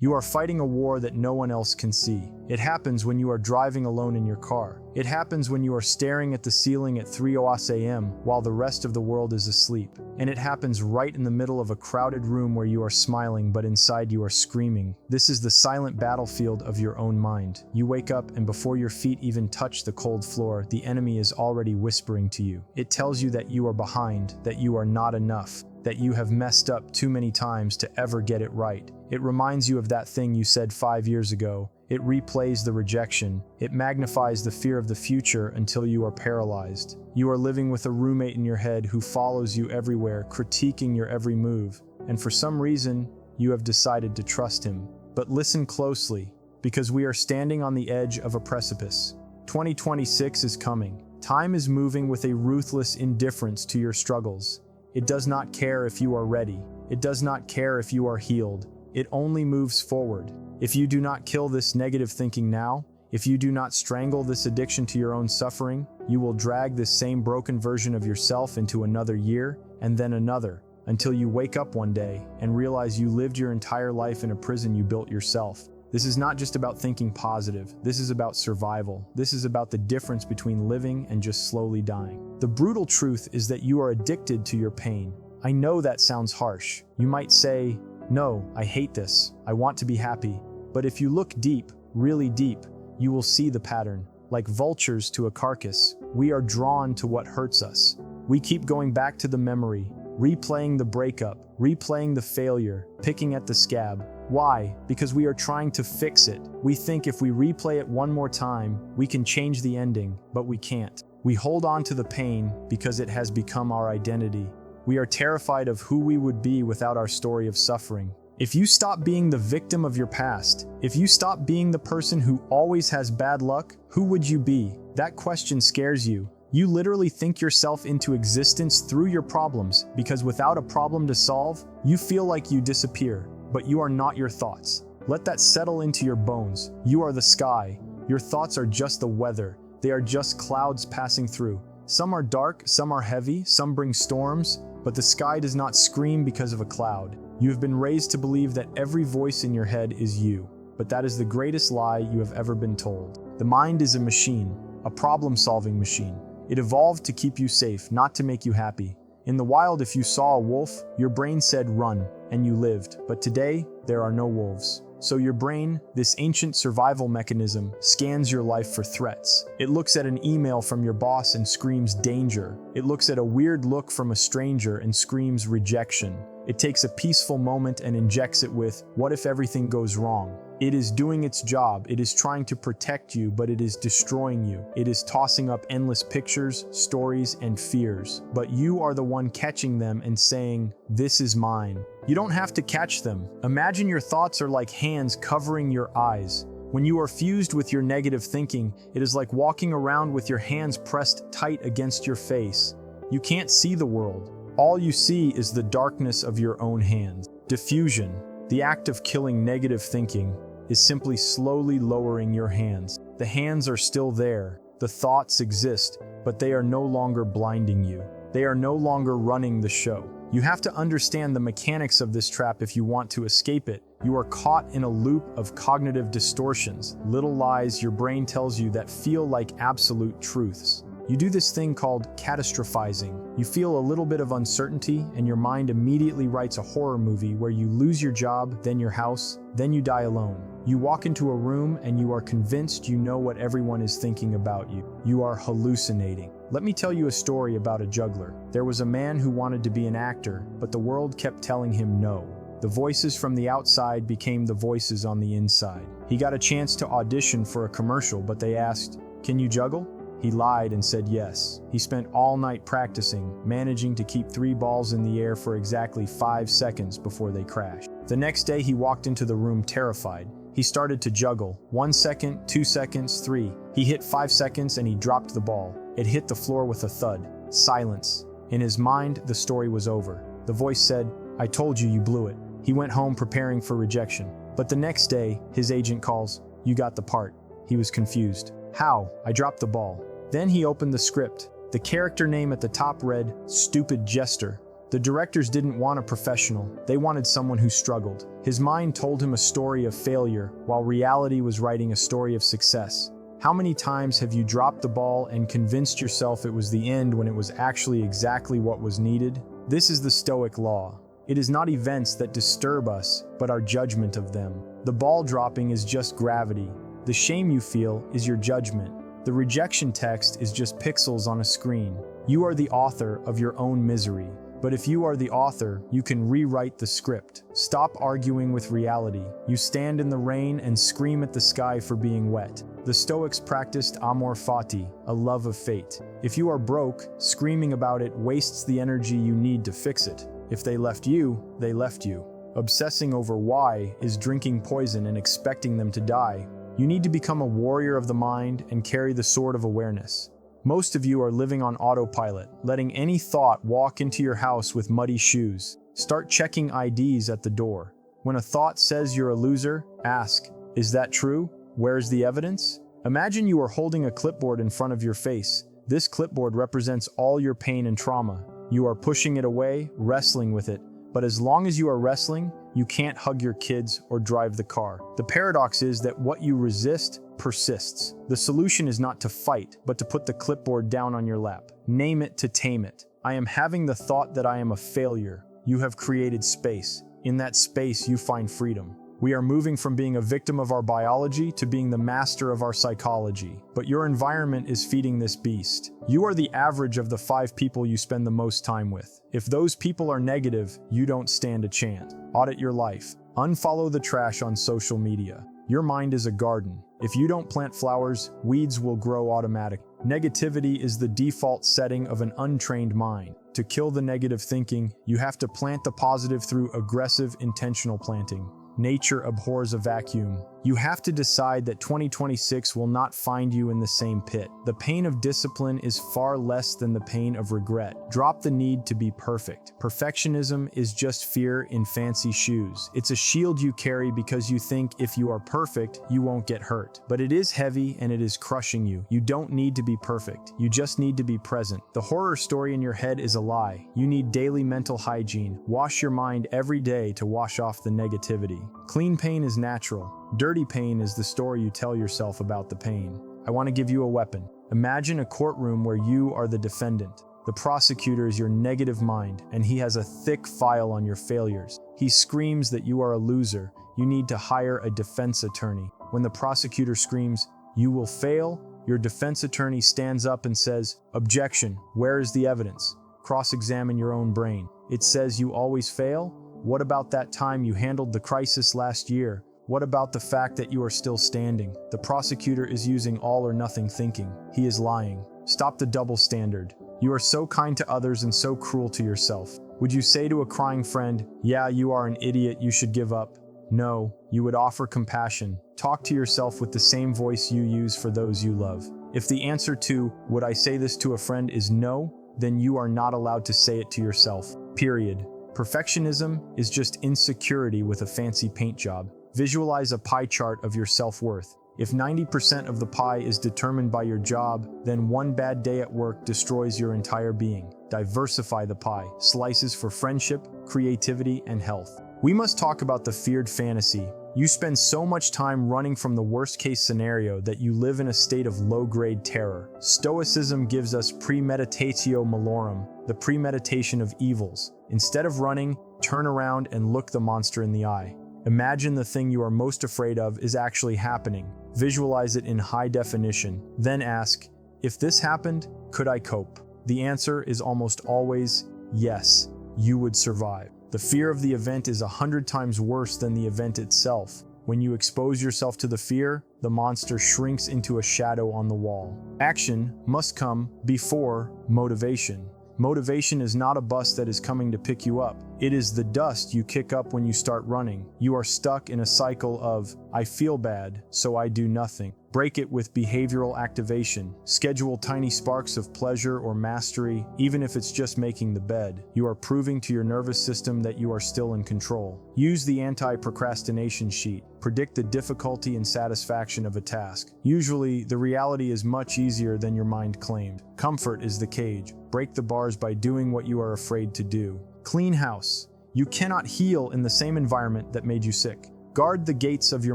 You are fighting a war that no one else can see. It happens when you are driving alone in your car. It happens when you are staring at the ceiling at 3:00 a.m. while the rest of the world is asleep. And it happens right in the middle of a crowded room where you are smiling but inside you are screaming. This is the silent battlefield of your own mind. You wake up and before your feet even touch the cold floor, the enemy is already whispering to you. It tells you that you are behind, that you are not enough, that you have messed up too many times to ever get it right. It reminds you of that thing you said 5 years ago. It replays the rejection. It magnifies the fear of the future until you are paralyzed. You are living with a roommate in your head who follows you everywhere, critiquing your every move. And for some reason, you have decided to trust him. But listen closely, because we are standing on the edge of a precipice. 2026 is coming. Time is moving with a ruthless indifference to your struggles. It does not care if you are ready. It does not care if you are healed. It only moves forward. If you do not kill this negative thinking now, if you do not strangle this addiction to your own suffering, you will drag this same broken version of yourself into another year and then another, until you wake up one day and realize you lived your entire life in a prison you built yourself. This is not just about thinking positive. This is about survival. This is about the difference between living and just slowly dying. The brutal truth is that you are addicted to your pain. I know that sounds harsh. You might say, "No, I hate this. I want to be happy." But if you look deep, really deep, you will see the pattern. Like vultures to a carcass, we are drawn to what hurts us. We keep going back to the memory, replaying the breakup, replaying the failure, picking at the scab. Why? Because we are trying to fix it. We think if we replay it one more time, we can change the ending, but we can't. We hold on to the pain because it has become our identity. We are terrified of who we would be without our story of suffering. If you stop being the victim of your past, if you stop being the person who always has bad luck, who would you be? That question scares you. You literally think yourself into existence through your problems, because without a problem to solve, you feel like you disappear. But you are not your thoughts. Let that settle into your bones. You are the sky. Your thoughts are just the weather. They are just clouds passing through. Some are dark, some are heavy, some bring storms, but the sky does not scream because of a cloud. You have been raised to believe that every voice in your head is you, but that is the greatest lie you have ever been told. The mind is a machine, a problem-solving machine. It evolved to keep you safe, not to make you happy. In the wild, if you saw a wolf, your brain said run, and you lived. But today, there are no wolves. So your brain, this ancient survival mechanism, scans your life for threats. It looks at an email from your boss and screams danger. It looks at a weird look from a stranger and screams rejection. It takes a peaceful moment and injects it with, what if everything goes wrong? It is doing its job. It is trying to protect you, but it is destroying you. It is tossing up endless pictures, stories, and fears. But you are the one catching them and saying, this is mine. You don't have to catch them. Imagine your thoughts are like hands covering your eyes. When you are fused with your negative thinking, it is like walking around with your hands pressed tight against your face. You can't see the world. All you see is the darkness of your own hands. Diffusion, the act of killing negative thinking, is simply slowly lowering your hands. The hands are still there. The thoughts exist, but they are no longer blinding you. They are no longer running the show. You have to understand the mechanics of this trap if you want to escape it. You are caught in a loop of cognitive distortions, little lies your brain tells you that feel like absolute truths. You do this thing called catastrophizing. You feel a little bit of uncertainty, and your mind immediately writes a horror movie where you lose your job, then your house, then you die alone. You walk into a room and you are convinced you know what everyone is thinking about you. You are hallucinating. Let me tell you a story about a juggler. There was a man who wanted to be an actor, but the world kept telling him no. The voices from the outside became the voices on the inside. He got a chance to audition for a commercial, but they asked, "Can you juggle?" He lied and said yes. He spent all night practicing, managing to keep 3 balls in the air for exactly 5 seconds before they crashed. The next day he walked into the room terrified. He started to juggle. 1 second, 2 seconds, 3. He hit 5 seconds and he dropped the ball. It hit the floor with a thud. Silence. In his mind, the story was over. The voice said, "I told you, you blew it." He went home preparing for rejection. But the next day, his agent calls, "You got the part." He was confused. "How? I dropped the ball." Then he opened the script. The character name at the top read, "Stupid Jester." The directors didn't want a professional, they wanted someone who struggled. His mind told him a story of failure, while reality was writing a story of success. How many times have you dropped the ball and convinced yourself it was the end when it was actually exactly what was needed? This is the Stoic law. It is not events that disturb us, but our judgment of them. The ball dropping is just gravity. The shame you feel is your judgment. The rejection text is just pixels on a screen. You are the author of your own misery. But if you are the author, you can rewrite the script. Stop arguing with reality. You stand in the rain and scream at the sky for being wet. The Stoics practiced amor fati, a love of fate. If you are broke, screaming about it wastes the energy you need to fix it. If they left you, they left you. Obsessing over why is drinking poison and expecting them to die. You need to become a warrior of the mind and carry the sword of awareness. Most of you are living on autopilot, letting any thought walk into your house with muddy shoes. Start checking IDs at the door. When a thought says you're a loser, ask, is that true? Where's the evidence? Imagine you are holding a clipboard in front of your face. This clipboard represents all your pain and trauma. You are pushing it away, wrestling with it. But as long as you are wrestling, you can't hug your kids or drive the car. The paradox is that what you resist persists. The solution is not to fight, but to put the clipboard down on your lap. Name it to tame it. I am having the thought that I am a failure. You have created space. In that space, you find freedom. We are moving from being a victim of our biology to being the master of our psychology. But your environment is feeding this beast. You are the average of the 5 people you spend the most time with. If those people are negative, you don't stand a chance. Audit your life. Unfollow the trash on social media. Your mind is a garden. If you don't plant flowers, weeds will grow automatically. Negativity is the default setting of an untrained mind. To kill the negative thinking, you have to plant the positive through aggressive, intentional planting. Nature abhors a vacuum. You have to decide that 2026 will not find you in the same pit. The pain of discipline is far less than the pain of regret. Drop the need to be perfect. Perfectionism is just fear in fancy shoes. It's a shield you carry because you think if you are perfect, you won't get hurt. But it is heavy and it is crushing you. You don't need to be perfect. You just need to be present. The horror story in your head is a lie. You need daily mental hygiene. Wash your mind every day to wash off the negativity. Clean pain is natural. Dirty pain is the story you tell yourself about the pain. I want to give you a weapon. Imagine a courtroom where you are the defendant. The prosecutor is your negative mind, and he has a thick file on your failures. He screams that you are a loser. You need to hire a defense attorney. When the prosecutor screams, "You will fail," your defense attorney stands up and says, "Objection, where is the evidence?" Cross-examine your own brain. It says you always fail? What about that time you handled the crisis last year? What about the fact that you are still standing? The prosecutor is using all or nothing thinking. He is lying. Stop the double standard. You are so kind to others and so cruel to yourself. Would you say to a crying friend, "Yeah, you are an idiot, you should give up"? No, you would offer compassion. Talk to yourself with the same voice you use for those you love. If the answer to, "Would I say this to a friend?" is no, then you are not allowed to say it to yourself. Period. Perfectionism is just insecurity with a fancy paint job. Visualize a pie chart of your self-worth. If 90% of the pie is determined by your job, then one bad day at work destroys your entire being. Diversify the pie. Slices for friendship, creativity, and health. We must talk about the feared fantasy. You spend so much time running from the worst-case scenario that you live in a state of low-grade terror. Stoicism gives us premeditatio malorum, the premeditation of evils. Instead of running, turn around and look the monster in the eye. Imagine the thing you are most afraid of is actually happening. Visualize it in high definition. Then ask, if this happened, could I cope? The answer is almost always yes, you would survive. The fear of the event is 100 times worse than the event itself. When you expose yourself to the fear, the monster shrinks into a shadow on the wall. Action must come before motivation. Motivation is not a bus that is coming to pick you up. It is the dust you kick up when you start running. You are stuck in a cycle of, "I feel bad, so I do nothing." Break it with behavioral activation. Schedule tiny sparks of pleasure or mastery, even if it's just making the bed. You are proving to your nervous system that you are still in control. Use the anti-procrastination sheet. Predict the difficulty and satisfaction of a task. Usually, the reality is much easier than your mind claimed. Comfort is the cage. Break the bars by doing what you are afraid to do. Clean house. You cannot heal in the same environment that made you sick. Guard the gates of your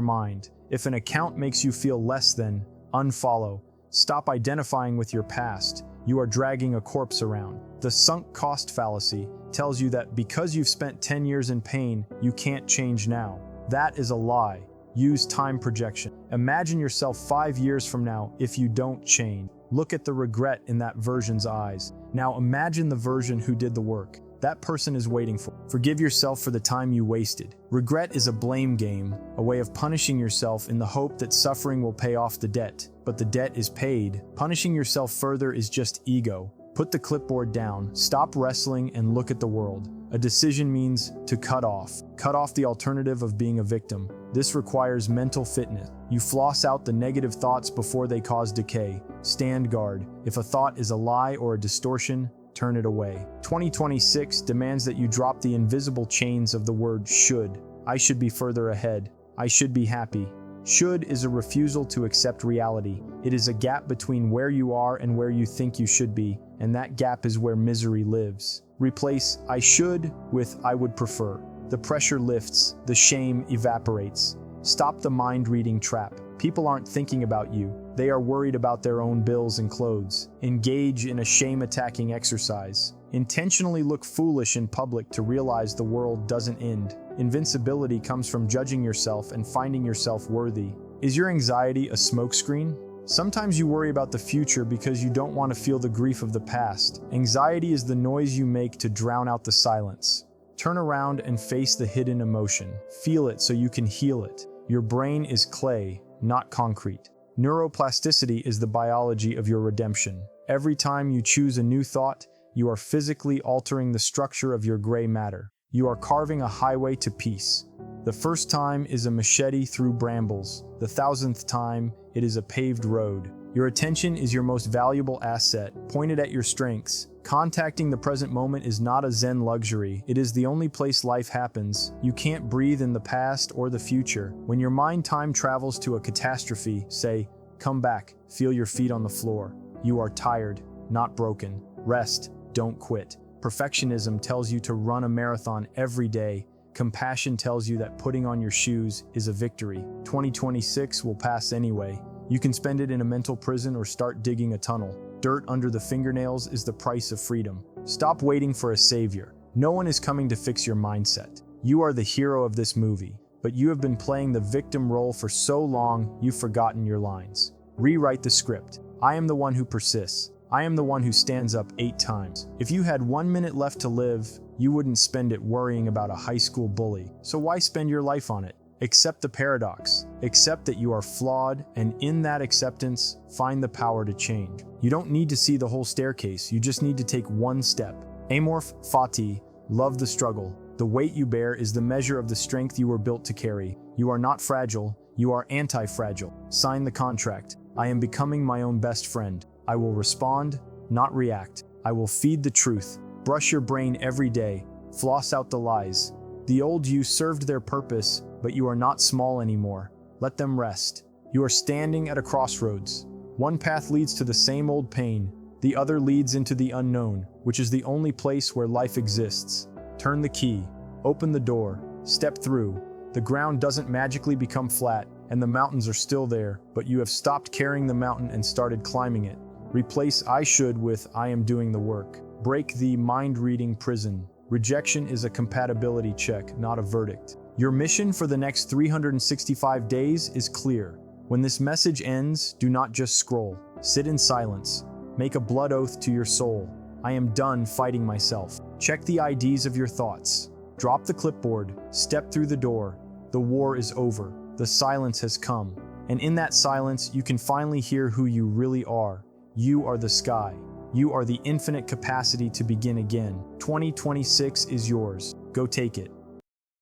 mind. If an account makes you feel less than, unfollow. Stop identifying with your past. You are dragging a corpse around. The sunk cost fallacy tells you that because you've spent 10 years in pain, you can't change now. That is a lie. Use time projection. Imagine yourself 5 years from now if you don't change. Look at the regret in that version's eyes. Now imagine the version who did the work. That person is waiting for. Forgive yourself for the time you wasted. Regret is a blame game, a way of punishing yourself in the hope that suffering will pay off the debt. But the debt is paid. Punishing yourself further is just ego. Put the clipboard down, stop wrestling, and look at the world. A decision means to cut off. Cut off the alternative of being a victim. This requires mental fitness. You floss out the negative thoughts before they cause decay. Stand guard. If a thought is a lie or a distortion, turn it away. 2026 demands that you drop the invisible chains of the word should. I should be further ahead. I should be happy. Should is a refusal to accept reality. It is a gap between where you are and where you think you should be, and that gap is where misery lives. Replace I should with I would prefer. The pressure lifts, the shame evaporates. Stop the mind-reading trap. People aren't thinking about you. They are worried about their own bills and clothes. Engage in a shame-attacking exercise. Intentionally look foolish in public to realize the world doesn't end. Invincibility comes from judging yourself and finding yourself worthy. Is your anxiety a smokescreen? Sometimes you worry about the future because you don't want to feel the grief of the past. Anxiety is the noise you make to drown out the silence. Turn around and face the hidden emotion. Feel it so you can heal it. Your brain is clay, not concrete. Neuroplasticity is the biology of your redemption. Every time you choose a new thought, you are physically altering the structure of your gray matter. You are carving a highway to peace. The first time is a machete through brambles. The 1,000th time, it is a paved road. Your attention is your most valuable asset, pointed at your strengths. Contacting the present moment is not a Zen luxury. It is the only place life happens. You can't breathe in the past or the future. When your mind time travels to a catastrophe, say, come back, feel your feet on the floor. You are tired, not broken. Rest, don't quit. Perfectionism tells you to run a marathon every day. Compassion tells you that putting on your shoes is a victory. 2026 will pass anyway. You can spend it in a mental prison or start digging a tunnel. Dirt under the fingernails is the price of freedom. Stop waiting for a savior. No one is coming to fix your mindset. You are the hero of this movie, but you have been playing the victim role for so long you've forgotten your lines. Rewrite the script. I am the one who persists. I am the one who stands up 8 times. If you had 1 minute left to live, you wouldn't spend it worrying about a high school bully. So why spend your life on it? Accept the paradox. Accept that you are flawed, and in that acceptance, find the power to change. You don't need to see the whole staircase, you just need to take one step. Amorph Fati, love the struggle. The weight you bear is the measure of the strength you were built to carry. You are not fragile, you are anti-fragile. Sign the contract. I am becoming my own best friend. I will respond, not react. I will feed the truth. Brush your brain every day. Floss out the lies. The old you served their purpose, but you are not small anymore. Let them rest. You are standing at a crossroads. One path leads to the same old pain. The other leads into the unknown, which is the only place where life exists. Turn the key. Open the door. Step through. The ground doesn't magically become flat, and the mountains are still there, but you have stopped carrying the mountain and started climbing it. Replace I should with I am doing the work. Break the mind-reading prison. Rejection is a compatibility check, not a verdict. Your mission for the next 365 days is clear. When this message ends, do not just scroll. Sit in silence. Make a blood oath to your soul. I am done fighting myself. Check the IDs of your thoughts. Drop the clipboard. Step through the door. The war is over. The silence has come. And in that silence, you can finally hear who you really are. You are the sky. You are the infinite capacity to begin again. 2026 is yours. Go take it.